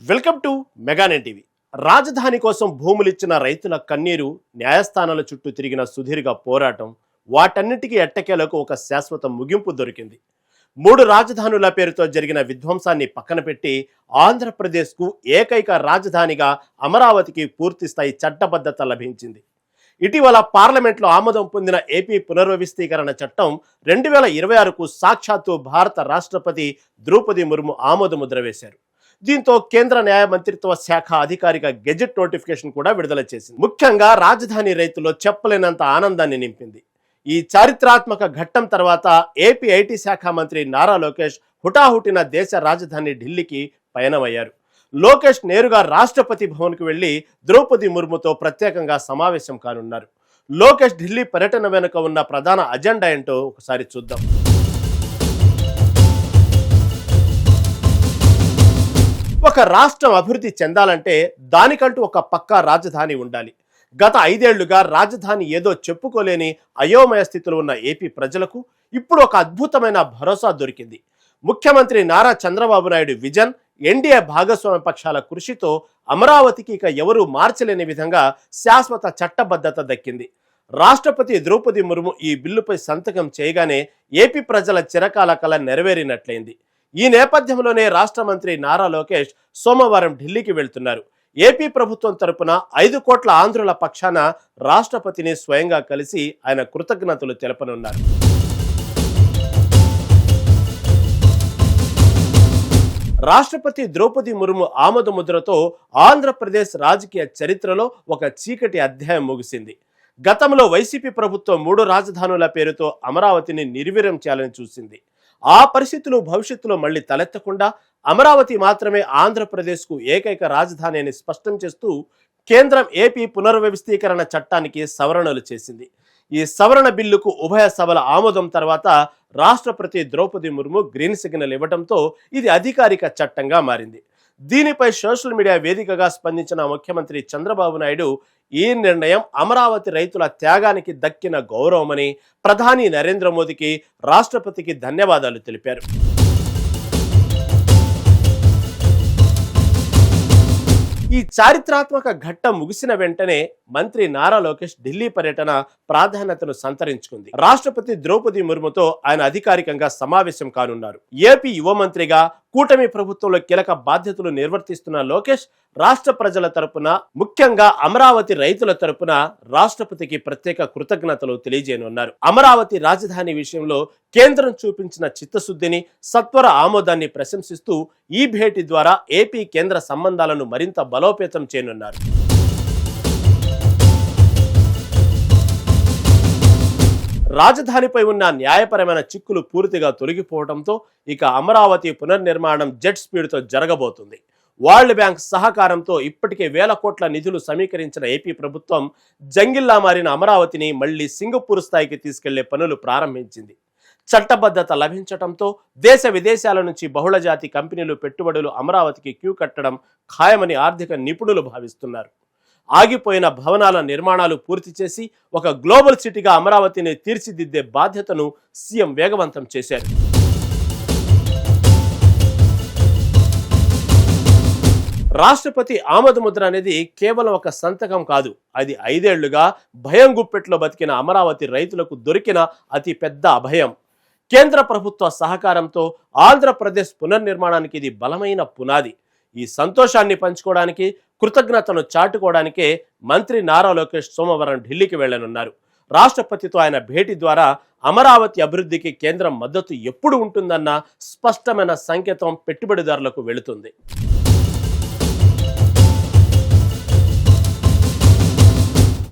Welcome to మెగానెట్ TV. రాజధాని కోసం భూములిచ్చిన రైతుల కన్నీరు, న్యాయస్థానాల చుట్టూ తిరిగిన సుదీర్ఘ పోరాటం, వాటన్నిటికీ ఎట్టకేలకు ఒక శాశ్వత ముగింపు దొరికింది. 3 రాజధానుల పేరుతో జరిగిన విధ్వంసాన్ని పక్కన పెట్టి ఆంధ్రప్రదేశ్కు ఏకైక రాజధానిగా అమరావతికి పూర్తిస్థాయి చట్టబద్ధత లభించింది. ఇటీవల పార్లమెంట్లో ఆమోదం పొందిన ఏపీ పునర్వ్యవస్థీకరణ చట్టం 2026కు సాక్షాత్తు భారత రాష్ట్రపతి ద్రౌపది ముర్ము ఆమోదముద్ర వేశారు. దీంతో కేంద్ర న్యాయ మంత్రిత్వ శాఖ అధికారిక గెజెట్ నోటిఫికేషన్ కూడా విడుదల చేసింది. ముఖ్యంగా రాజధాని రైతుల్లో చెప్పలేనంత ఆనందాన్ని నింపింది. ఈ చారిత్రాత్మక ఘట్టం తర్వాత ఏపీ ఐటీ శాఖ మంత్రి నారా లోకేష్ హుటాహుటిన దేశ రాజధాని ఢిల్లీకి పయనమయ్యారు. లోకేష్ నేరుగా రాష్ట్రపతి భవన్కు వెళ్లి ద్రౌపది ముర్ముతో ప్రత్యేకంగా సమావేశం కానున్నారు. లోకేష్ ఢిల్లీ పర్యటన వెనుక ఉన్న ప్రధాన అజెండా ఏంటో ఒకసారి చూద్దాం. ఒక రాష్ట్రం అభివృద్ధి చెందాలంటే దానికంటూ ఒక పక్కా రాజధాని ఉండాలి. గత 5 ఏళ్లుగా రాజధాని ఏదో చెప్పుకోలేని అయోమయ స్థితిలో ఉన్న ఏపీ ప్రజలకు ఇప్పుడు ఒక అద్భుతమైన భరోసా దొరికింది. ముఖ్యమంత్రి నారా చంద్రబాబు నాయుడు విజన్, ఎన్డీఏ భాగస్వామ్య పక్షాల కృషితో అమరావతికి ఇక ఎవరూ మార్చలేని విధంగా శాశ్వత చట్టబద్ధత దక్కింది. రాష్ట్రపతి ద్రౌపది ముర్ము ఈ బిల్లుపై సంతకం చేయగానే ఏపీ ప్రజల చిరకాల కల నెరవేరినట్లయింది. ఈ నేపథ్యంలోనే రాష్ట్ర మంత్రి నారా లోకేష్ సోమవారం ఢిల్లీకి వెళ్తున్నారు. ఏపీ ప్రభుత్వం తరపున 5 కోట్ల ఆంధ్రుల పక్షాన రాష్ట్రపతిని స్వయంగా కలిసి ఆయన కృతజ్ఞతలు తెలపనున్నారు. రాష్ట్రపతి ద్రౌపది ముర్ము ఆమోద ముద్రతో ఆంధ్రప్రదేశ్ రాజకీయ చరిత్రలో ఒక చీకటి అధ్యాయం ముగిసింది. గతంలో వైసీపీ ప్రభుత్వం 3 రాజధానుల పేరుతో అమరావతిని నిర్వీర్యం చేయాలని చూసింది. ఆ పరిస్థితులు భవిష్యత్తులో మళ్లీ తలెత్తకుండా అమరావతి మాత్రమే ఆంధ్రప్రదేశ్కు ఏకైక రాజధాని అని స్పష్టం చేస్తూ కేంద్రం ఏపీ పునర్వ్యవస్థీకరణ చట్టానికి సవరణలు చేసింది. ఈ సవరణ బిల్లుకు ఉభయ సభల ఆమోదం తర్వాత రాష్ట్రపతి ద్రౌపది ముర్ము గ్రీన్ సిగ్నల్ ఇవ్వడంతో ఇది అధికారిక చట్టంగా మారింది. దీనిపై సోషల్ మీడియా వేదికగా స్పందించిన ముఖ్యమంత్రి చంద్రబాబు నాయుడు ఈ నిర్ణయం అమరావతి రైతుల త్యాగానికి దక్కిన గౌరవమని, ప్రధాని నరేంద్ర మోదీకి, రాష్ట్రపతికి ధన్యవాదాలు తెలిపారు. ఈ చారిత్రాత్మక ఘట్టం ముగిసిన వెంటనే మంత్రి నారా లోకేష్ ఢిల్లీ పర్యటన ప్రాధాన్యతను సంతరించుకుంది. రాష్ట్రపతి ద్రౌపది ముర్ముతో ఆయన అధికారికంగా సమావేశం కానున్నారు. ఏపీ యువ మంత్రిగా కూటమి ప్రభుత్వంలో కీలక బాధ్యతలు నిర్వర్తిస్తున్న లోకేష్ రాష్ట్ర ప్రజల తరపున, ముఖ్యంగా అమరావతి రైతుల తరపున రాష్ట్రపతికి ప్రత్యేక కృతజ్ఞతలు తెలియజేయనున్నారు. అమరావతి రాజధాని విషయంలో కేంద్రం చూపించిన చిత్తశుద్ధిని, సత్వర ఆమోదాన్ని ప్రశంసిస్తూ ఈ భేటీ ద్వారా ఏపీ కేంద్ర సంబంధాలను మరింత బలోపేతం చేయనున్నారు. రాజధానిపై ఉన్న న్యాయపరమైన చిక్కులు పూర్తిగా తొలగిపోవడంతో ఇక అమరావతి పునర్నిర్మాణం జెట్ స్పీడ్తో జరగబోతుంది. వరల్డ్ బ్యాంక్ సహకారంతో ఇప్పటికే 1000 కోట్ల నిధులు సమీకరించిన ఏపీ ప్రభుత్వం జంగిల్లా మారిన అమరావతిని మళ్లీ సింగపూర్ స్థాయికి తీసుకెళ్లే పనులు ప్రారంభించింది. చట్టబద్ధత లభించడంతో దేశ విదేశాల నుంచి బహుళజాతి కంపెనీలు పెట్టుబడులు అమరావతికి క్యూ కట్టడం ఖాయమని ఆర్థిక నిపుణులు భావిస్తున్నారు. ఆగిపోయిన భవనాల నిర్మాణాలు పూర్తి చేసి ఒక గ్లోబల్ సిటీగా అమరావతిని తీర్చిదిద్దే బాధ్యతను సీఎం వేగవంతం చేశారు. రాష్ట్రపతి ఆమోద ముద్ర అనేది కేవలం ఒక సంతకం కాదు. అది 5 ఏళ్లుగా భయం గుప్పెట్లో బతికిన అమరావతి రైతులకు దొరికిన అతి పెద్ద అభయం. కేంద్ర ప్రభుత్వ సహకారంతో ఆంధ్రప్రదేశ్ పునర్నిర్మాణానికి ఇది బలమైన పునాది. ఈ సంతోషాన్ని పంచుకోవడానికి, కృతజ్ఞతను చాటుకోవడానికే మంత్రి నారా లోకేష్ సోమవారం ఢిల్లీకి వెళ్లనున్నారు. రాష్ట్రపతితో ఆయన భేటీ ద్వారా అమరావతి అభివృద్ధికి కేంద్రం మద్దతు ఎప్పుడు ఉంటుందన్న స్పష్టమైన సంకేతం పెట్టుబడిదారులకు వెళుతుంది.